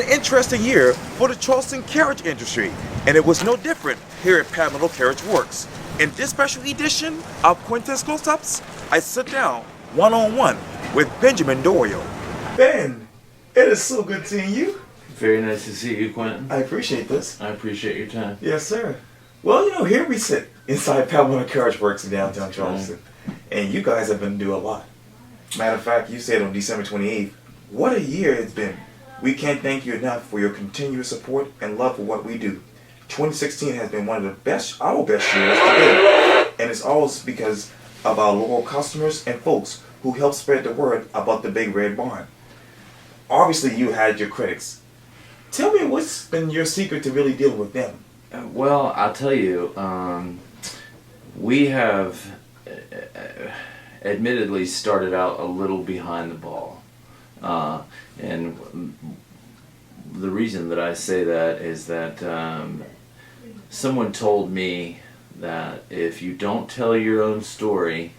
an interesting year for the Charleston carriage industry, and it was no different here at Palmetto Carriage Works. In this special edition of Quintin's Close-Ups, I sit down one-on-one with Benjamin Doyle. Ben, it is so good seeing you. Very nice to see you, Quintin. I appreciate this. I appreciate your time. Yes, sir. Well, here we sit inside Palmetto Carriage Works in downtown Charleston, and you guys have been doing a lot. Matter of fact, you said on December 28th, what a year it's been. We can't thank you enough for your continuous support and love for what we do. 2016 has been one of our best years to date, and it's always because of our loyal customers and folks who help spread the word about the Big Red Barn. Obviously, you had your critics. Tell me what's been your secret to really dealing with them? Well, I'll tell you, we have admittedly started out a little behind the ball. And the reason that I say that is that someone told me that if you don't tell your own story,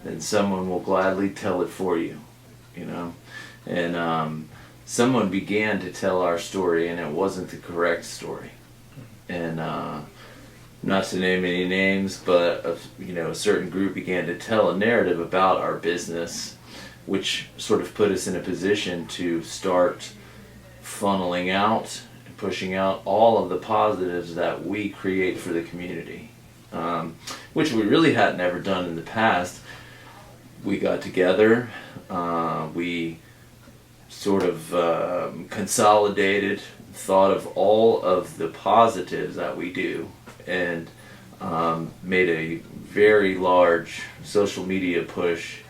then someone will gladly tell it for you, you know. And someone began to tell our story, and it wasn't the correct story. And not to name any names, but a certain group began to tell a narrative about our business, which sort of put us in a position to start funneling out and pushing out all of the positives that we create for the community, which we really hadn't ever done in the past. We got together, we sort of consolidated, thought of all of the positives that we do, and made a very large social media push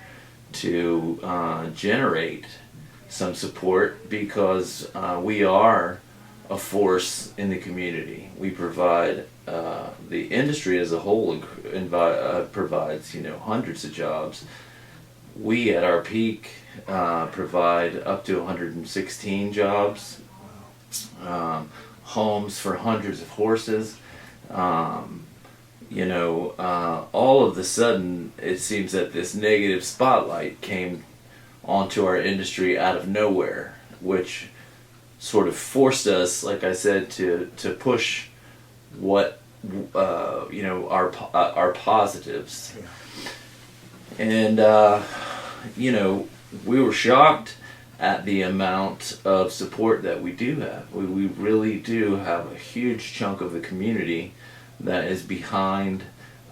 to generate some support, because we are a force in the community. We provide, the industry as a whole provides hundreds of jobs. We at our peak provide up to 116 jobs, homes for hundreds of horses. All of a sudden it seems that this negative spotlight came onto our industry out of nowhere, which sort of forced us, like I said, to push what our positives. And we were shocked at the amount of support that we do have. We really do have a huge chunk of the community that is behind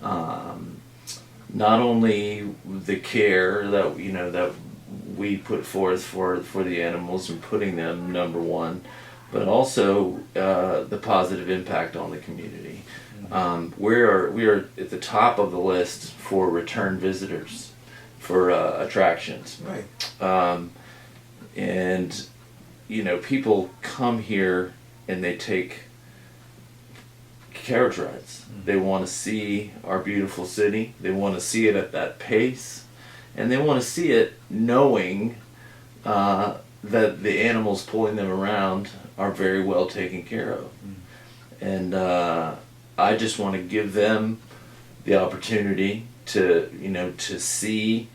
not only the care that that we put forth for the animals and putting them number one, but also the positive impact on the community. We are at the top of the list for return visitors for attractions. Right. And people come here and they take carriage rides. They want to see our beautiful city. They want to see it at that pace, and they want to see it knowing that the animals pulling them around are very well taken care of. And I just want to give them the opportunity to to see,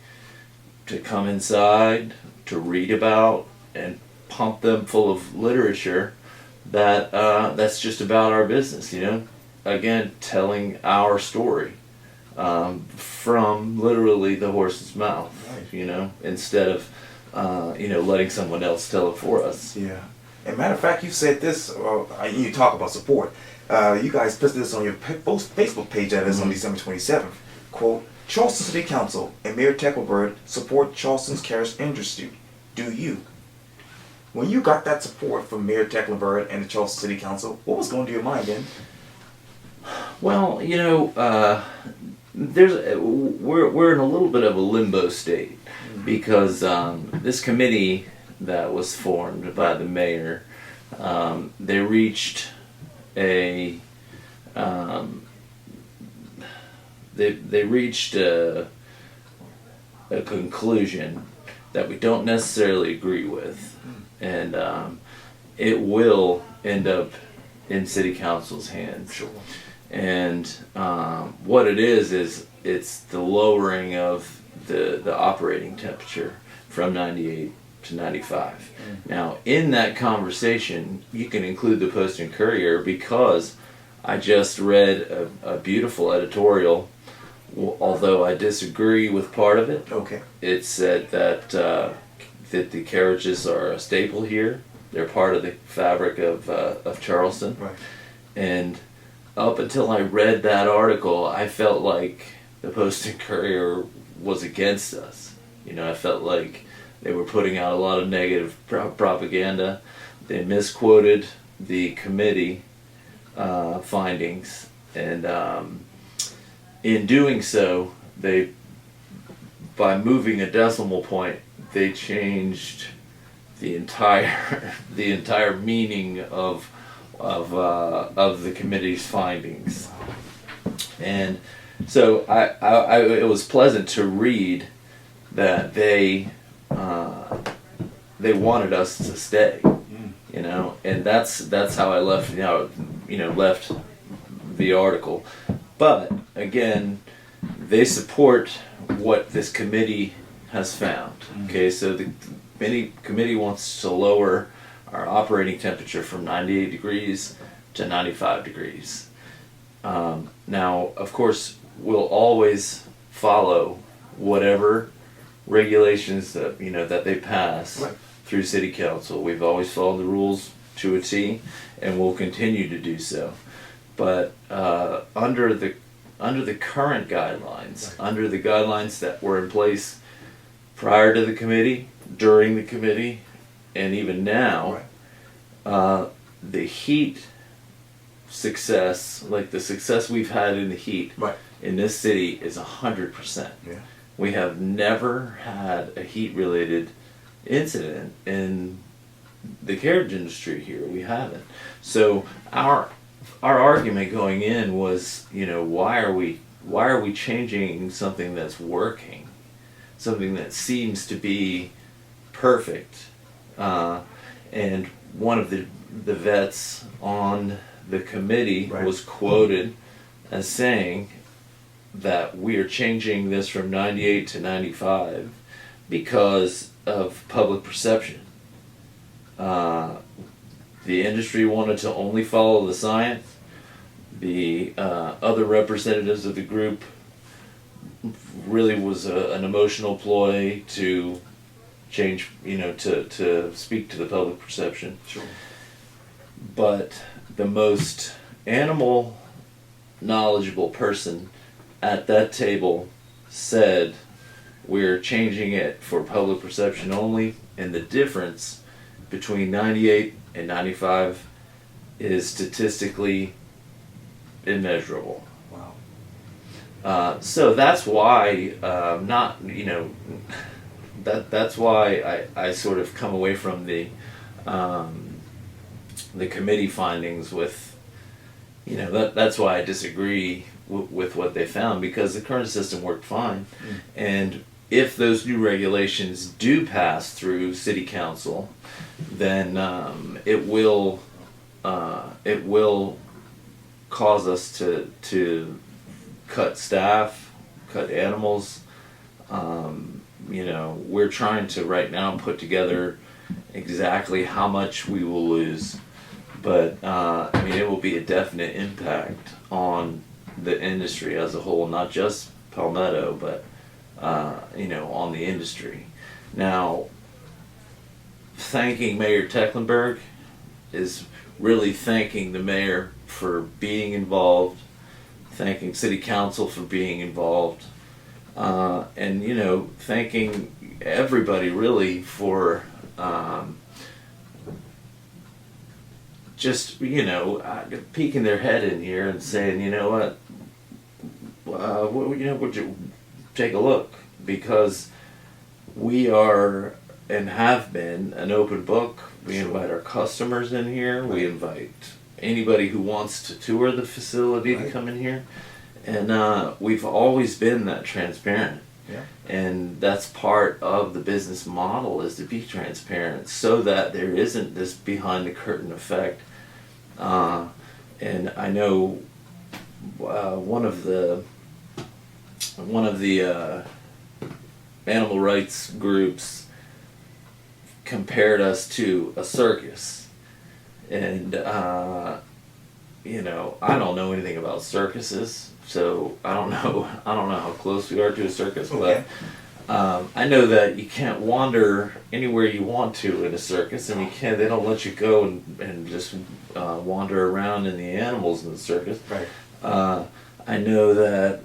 to come inside, to read about, and pump them full of literature that's just about our business, Again, telling our story from literally the horse's mouth, right. Instead of letting someone else tell it for us. Yeah. And matter of fact, you said this, you talk about support. You guys put this on your Facebook page that is on December 27th. Quote, Charleston City Council and Mayor Tecklenburg support Charleston's carriage industry. Do you? When you got that support from Mayor Tecklenburg and the Charleston City Council, what was going through your mind then? Well, we're in a little bit of a limbo state, because this committee that was formed by the mayor, they reached a conclusion that we don't necessarily agree with, and it will end up in City Council's hands. Sure. And what it is it's the lowering of the operating temperature from 98 to 95. Now, in that conversation, you can include the Post and Courier because I just read a beautiful editorial, although I disagree with part of it. Okay. It said that the carriages are a staple here. They're part of the fabric of Charleston. Right. And up until I read that article, I felt like the Post and Courier was against us. You know, I felt like they were putting out a lot of negative propaganda. They misquoted the committee findings, and in doing so, by moving a decimal point, they changed the entire meaning of the committee's findings. And so it was pleasant to read that they wanted us to stay, you know, and that's how I left left the article. But again, they support what this committee has found. Okay, so the committee wants to lower our operating temperature from 98 degrees to 95 degrees. Now, of course, we'll always follow whatever regulations that they pass through City Council. We've always followed the rules to a T, and we'll continue to do so. But under the current guidelines, under the guidelines that were in place prior to the committee, during the committee, and even now, the heat success, like the success we've had in the heat in this city, is 100%. Yeah. We have never had a heat-related incident in the carriage industry here. We haven't. So our argument going in was, why are we changing something that's working, something that seems to be perfect? And one of the vets on the committee was quoted as saying that we are changing this from 98 to 95 because of public perception. The industry wanted to only follow the science. The other representatives of the group really was an emotional ploy to change, to speak to the public perception. Sure. But the most animal knowledgeable person at that table said, we're changing it for public perception only, and the difference between 98 and 95 is statistically immeasurable. Wow. So that's why that's why I sort of come away from the committee findings with, that's why I disagree with what they found, because the current system worked fine. And if those new regulations do pass through City Council, then it will cause us to cut staff, cut animals. We're trying to right now put together exactly how much we will lose, but it will be a definite impact on the industry as a whole, not just Palmetto, but on the industry. Now, thanking Mayor Tecklenburg is really thanking the mayor for being involved, thanking City Council for being involved, and thanking everybody really for just peeking their head in here and saying, would you take a look, because we are and have been an open book. We invite our customers in here. We invite anybody who wants to tour the facility to come in here, and we've always been that transparent. Yeah. And that's part of the business model, is to be transparent so that there isn't this behind the curtain effect. And I know one of the animal rights groups compared us to a circus. And, you know, I don't know anything about circuses, so I don't know how close we are to a circus, Okay. but I know that you can't wander anywhere you want to in a circus, and they don't let you go and just wander around in the animals in the circus. Right. I know that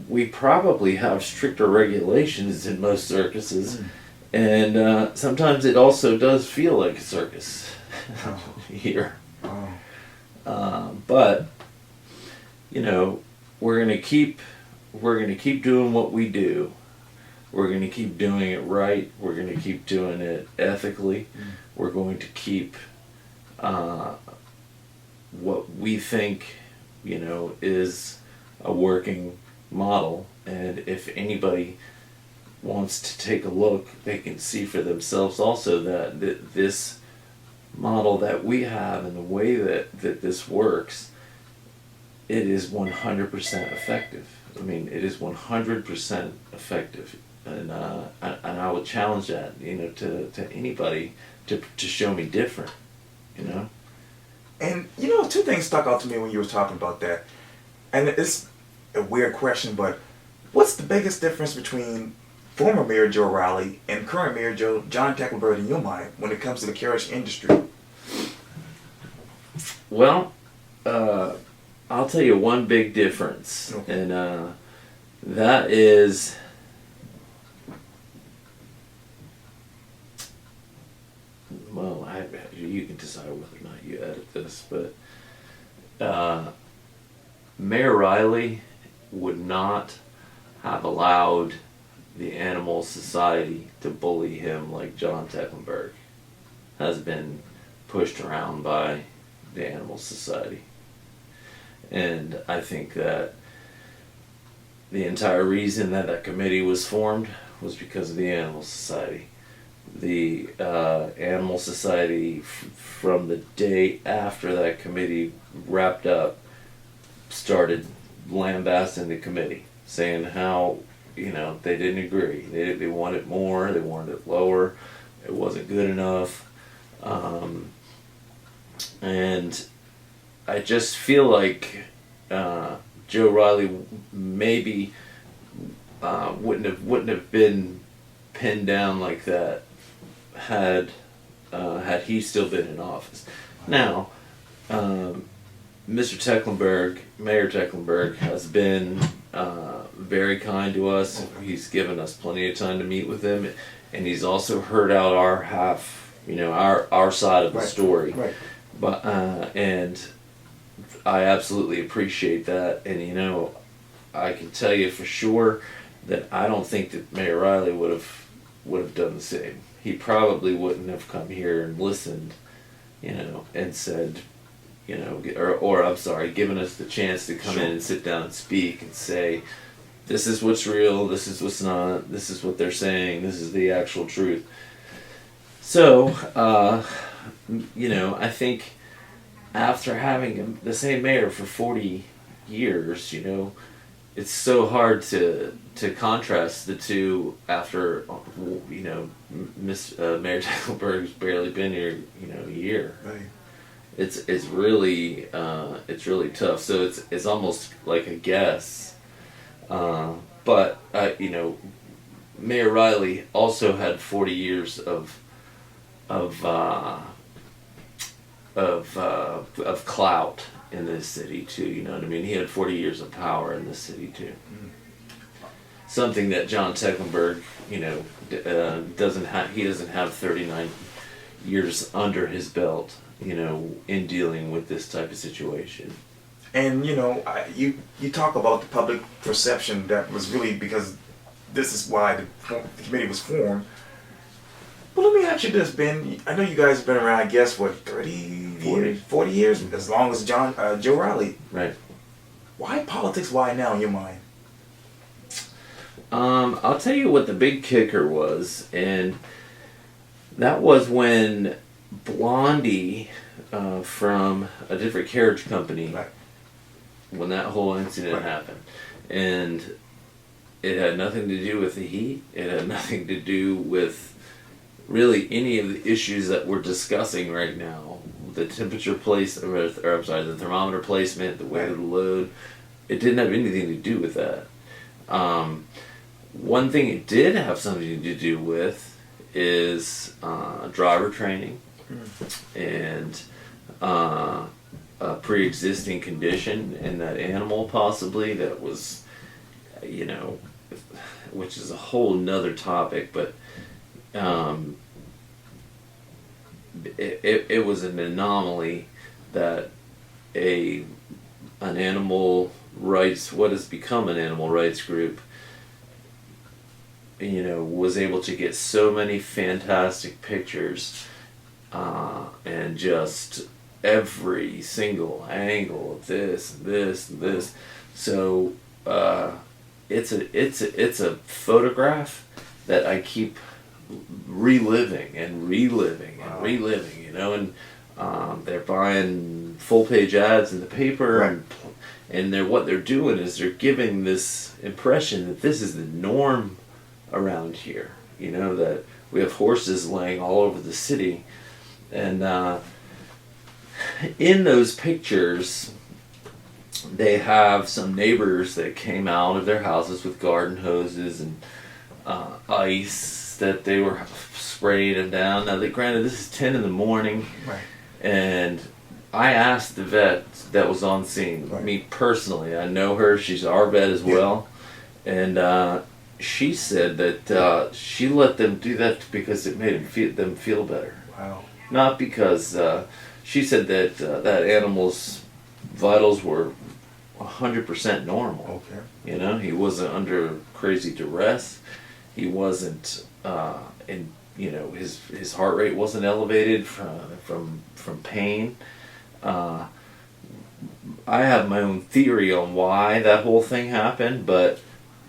we probably have stricter regulations in most circuses, and sometimes it also does feel like a circus here. But you know, we're gonna keep doing what we do. We're gonna keep doing it right. We're gonna keep doing it ethically. We're going to keep what we think, you know, is a working model. And if anybody wants to take a look, they can see for themselves also that this model that we have and the way that this works, it is 100% effective. I mean, it is 100% effective, and I would challenge that, you know, to anybody to show me different, you know. And you know, two things stuck out to me when you were talking about that, and it's a weird question, but what's the biggest difference between former Mayor Joe Riley and current Mayor John Tecklenburg in your mind when it comes to the carriage industry? Well, I'll tell you one big difference, Okay. and that is, well, you can decide whether or not you edit this, but Mayor Riley would not have allowed the Animal Society to bully him like John Tecklenburg has been pushed around by the Animal Society. And I think that the entire reason that that committee was formed was because of the Animal Society. The Animal Society, from the day after that committee wrapped up, started lambasting the committee, saying how, you know, they didn't agree. They wanted more, they wanted it lower, it wasn't good enough. And I just feel like Joe Riley maybe wouldn't have been pinned down like that had he still been in office. Now, Mr. Tecklenburg, Mayor Tecklenburg, has been very kind to us. He's given us plenty of time to meet with him, and he's also heard out our half, you know, our side of the story. Right. But and I absolutely appreciate that, and you know, I can tell you for sure that I don't think that Mayor Riley would have done the same. He probably wouldn't have come here and listened, you know, and said, you know, or I'm sorry, given us the chance to come in and sit down and speak and say, this is what's real, this is what's not, this is what they're saying, this is the actual truth. So, you know, I think after having the same mayor for 40 years, you know, it's so hard to contrast the two after, you know, Mayor Tecklenburg's barely been here, you know, a year. Right. It's really tough. So it's almost like a guess. But you know, Mayor Riley also had 40 years of clout in this city too. You know what I mean? He had 40 years of power in this city too. Something that John Tecklenburg, you know, doesn't have. He doesn't have 39 years under his belt, you know, in dealing with this type of situation. And you know, you talk about the public perception that was really because this is why the committee was formed. But let me ask you this, Ben. I know you guys have been around, I guess, what, 40 years? As long as Joe Riley. Right. Why politics? Why now in your mind? I'll tell you what the big kicker was, and that was when Blondie from a different carriage company, Right. when that whole incident happened. And it had nothing to do with the heat. It had nothing to do with really any of the issues that we're discussing right now, the temperature the thermometer placement, the weight of the load, it didn't have anything to do with that. One thing it did have something to do with is driver training and a pre-existing condition in that animal, possibly, that was, which is a whole nother topic, but it was an anomaly that an animal rights, what has become an animal rights group, was able to get so many fantastic pictures, and just every single angle of this and this and this. So it's a photograph that I keep reliving and reliving and reliving, and they're buying full page ads in the paper, Right. and what they're doing is they're giving this impression that this is the norm around here, that we have horses laying all over the city. And in those pictures, they have some neighbors that came out of their houses with garden hoses and ice that they were spraying them down. Now, granted, this is 10 in the morning, Right. and I asked the vet that was on scene, Right. me personally, I know her, she's our vet as well, and she said that she let them do that because it made them feel better. Wow. Not because she said that that animal's vitals were 100% normal. Okay. He wasn't under crazy duress. He wasn't, his heart rate wasn't elevated from pain. I have my own theory on why that whole thing happened, but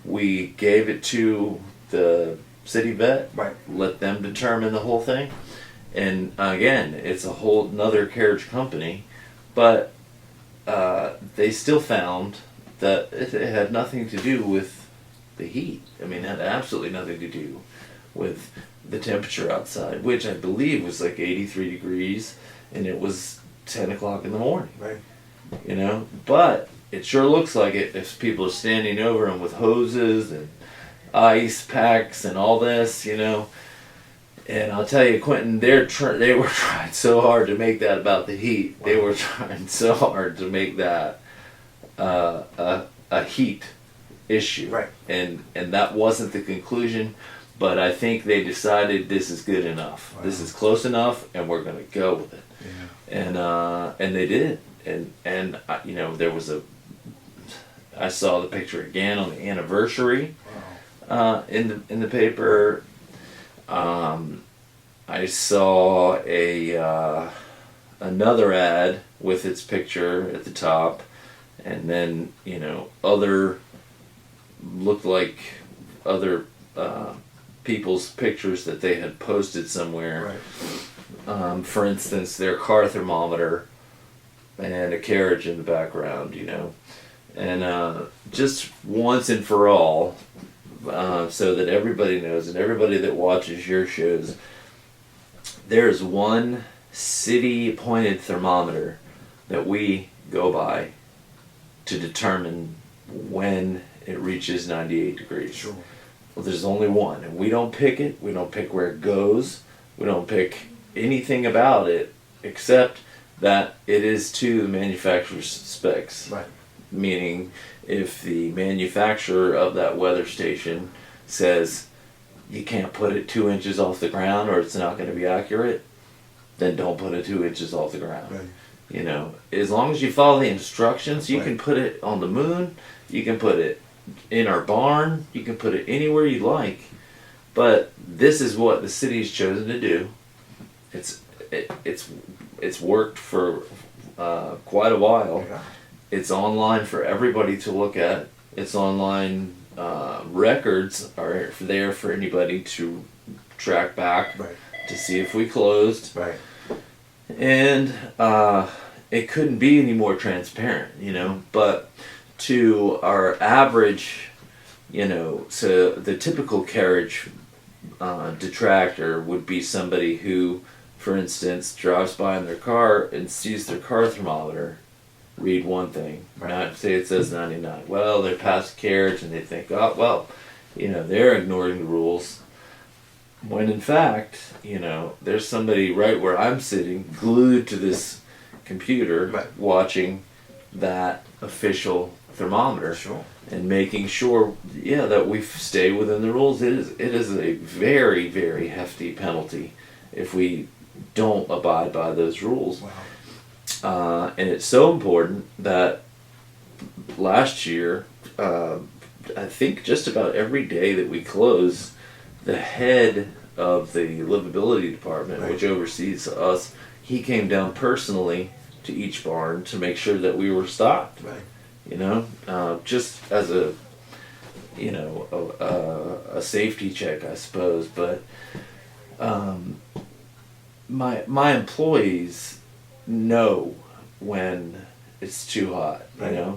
we gave it to the city vet, Right. let them determine the whole thing. And again, it's a whole nother carriage company, but they still found that it had nothing to do with the heat. I mean, it had absolutely nothing to do with the temperature outside, which I believe was like 83 degrees, and it was 10 o'clock in the morning. Right. But it sure looks like it if people are standing over them with hoses and ice packs and all this, And I'll tell you, Quintin, they were trying so hard to make that about the heat. Wow. They were trying so hard to make that a heat issue. Right. And that wasn't the conclusion, but I think they decided this is good enough. Wow. This is close enough, and we're going to go with it. Yeah. And they did. And there was I saw the picture again on the anniversary Wow. in the paper. I saw another ad with its picture at the top, and then looked like other people's pictures that they had posted somewhere. Right. For instance, their car thermometer and a carriage in the background, and just once and for all, so that everybody knows, and everybody that watches your shows, there's one city-appointed thermometer that we go by to determine when it reaches 98 degrees. Sure. Well, there's only one, and we don't pick it. We don't pick where it goes. We don't pick anything about it except that it is to the manufacturer's specs. Right. Meaning, if the manufacturer of that weather station says you can't put it 2 inches off the ground or it's not going to be accurate, then don't put it 2 inches off the ground. Right. As long as you follow the instructions, you Right. can put it on the moon, you can put it in our barn, you can put it anywhere you like. But this is what the city's chosen to do. It's worked for quite a while. Yeah. It's online for everybody to look at. It's online. Records are there for anybody to track back Right. to see if we closed. Right. And it couldn't be any more transparent, But to our average, so the typical carriage detractor would be somebody who, for instance, drives by in their car and sees their car thermometer read one thing. Right. Not say it says 99. Well, they're past the carriage and they think, oh, well, they're ignoring the rules. When in fact, there's somebody right where I'm sitting, glued to this computer, Right. watching that official thermometer. Sure. And making sure, that we stay within the rules. It is a very, very hefty penalty if we don't abide by those rules. Wow. And it's so important that last year, I think just about every day that we close, the head of the livability department, Right. which oversees us, he came down personally to each barn to make sure that we were stocked. Right. Just as a safety check, I suppose. But my employees know when it's too hot, Right.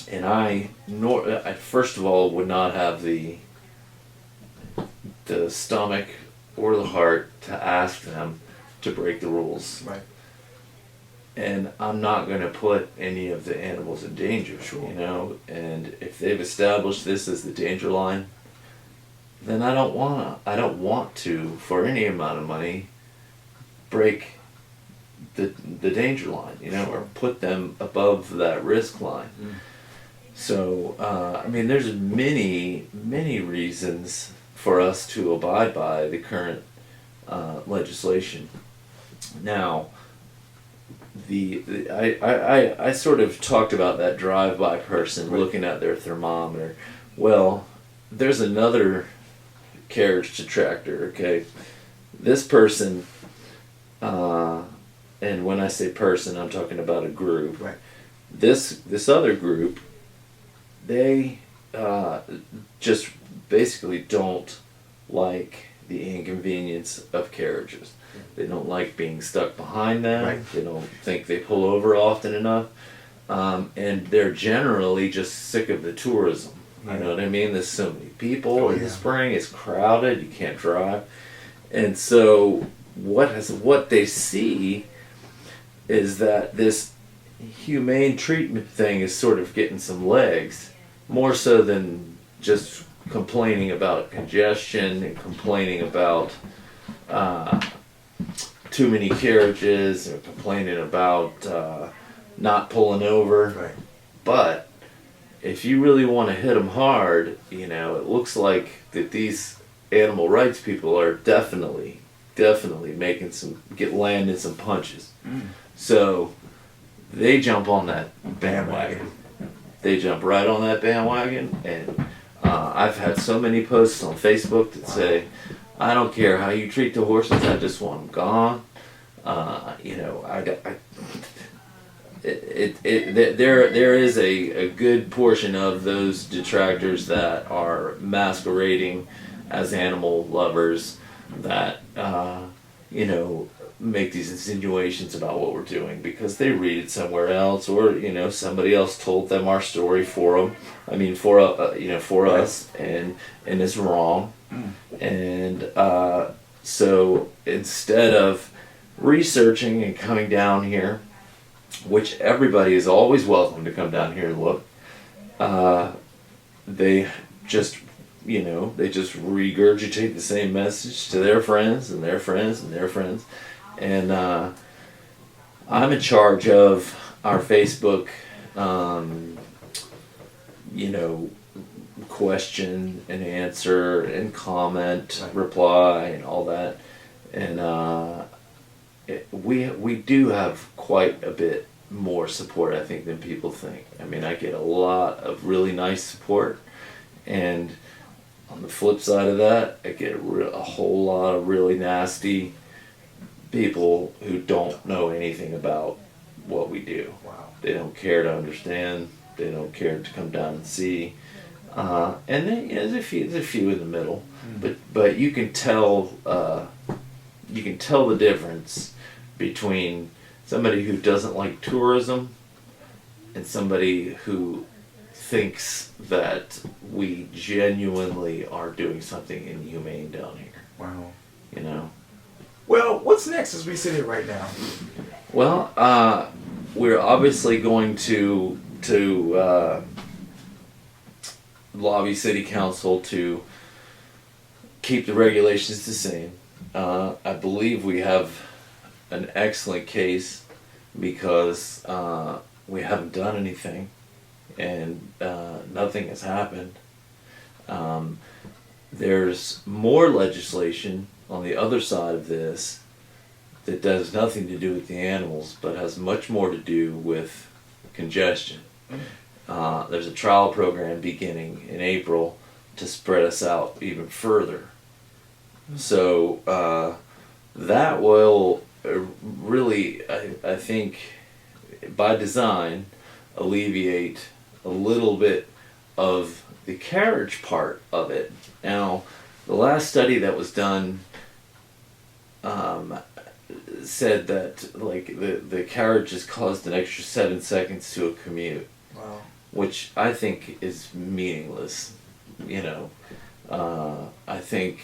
And I first of all would not have the stomach or the heart to ask them to break the rules. Right. And I'm not going to put any of the animals in danger, Sure. And if they've established this as the danger line, then I don't want to, for any amount of money, break the danger line, or put them above that risk line. Mm. So, there's many, many reasons for us to abide by the current legislation. Now, I sort of talked about that drive-by person Right. looking at their thermometer. Well, there's another carriage detractor, okay? This person, and when I say person, I'm talking about a group. Right. This other group, they just basically don't like the inconvenience of carriages. They don't like being stuck behind them. Right. They don't think they pull over often enough. And they're generally just sick of the tourism. You know what I mean? There's so many people in the spring. It's crowded. You can't drive. And so what they see is that this humane treatment thing is sort of getting some legs, more so than just complaining about congestion and complaining about too many carriages or complaining about not pulling over. Right. But if you really want to hit them hard, it looks like that these animal rights people are definitely making landing some punches. Mm. So they jump on that bandwagon. They jump right on that bandwagon, and I've had so many posts on Facebook that say, I don't care how you treat the horses, I just want them gone. There is a good portion of those detractors that are masquerading as animal lovers that make these insinuations about what we're doing because they read it somewhere else, or somebody else told them our story for them. For us, and it's wrong. And so instead of researching and coming down here, which everybody is always welcome to come down here and look, they just regurgitate the same message to their friends and their friends and their friends. And I'm in charge of our Facebook question and answer and comment, reply, and all that. And we do have quite a bit more support, I think, than people think. I get a lot of really nice support, and on the flip side of that, I get a whole lot of really nasty people who don't know anything about what we do. Wow. They don't care to understand. They don't care to come down and see. And then there's a few in the middle, but you can tell the difference between somebody who doesn't like tourism and somebody who thinks that we genuinely are doing something inhumane down here. Wow. You know. Well, what's next as we sit here right now? Well, we're obviously going to lobby city council to keep the regulations the same. I believe we have an excellent case because we haven't done anything and nothing has happened. There's more legislation on the other side of this that does nothing to do with the animals but has much more to do with congestion. There's a trial program beginning in April to spread us out even further. So that will really, I think, by design, alleviate a little bit of the carriage part of it. Now, the last study that was done said that like the carriage has caused an extra 7 seconds to a commute. Wow. Which I think is meaningless. You know, I think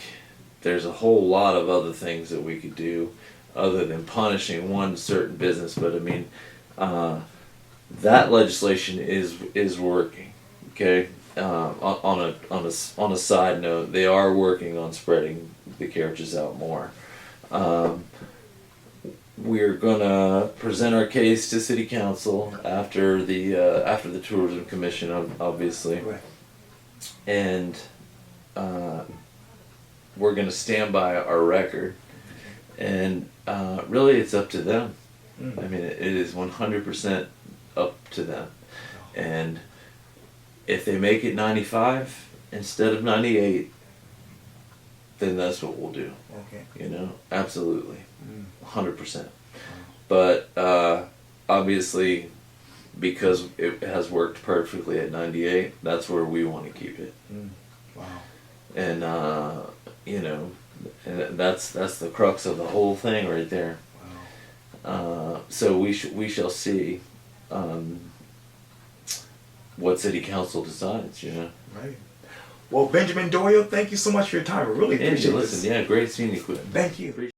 there's a whole lot of other things that we could do other than punishing one certain business. But I mean, that legislation is working. Okay. On a side note, they are working on spreading the carriages out more. We're gonna present our case to City Council after the Tourism Commission, obviously, Right. and we're gonna stand by our record. And really, it's up to them. I mean, it is 100% up to them. And if they make it 95 instead of 98, then that's what we'll do. Okay. You know, absolutely, 100%. But obviously, because it has worked perfectly at 98, that's where we want to keep it. Wow. And you know, and that's the crux of the whole thing right there. Wow. So we shall see what City Council decides. You know. Right. Well, Benjamin Doyle, thank you so much for your time. I really appreciate this. Listen, yeah, great seeing you, Quintin. Thank you.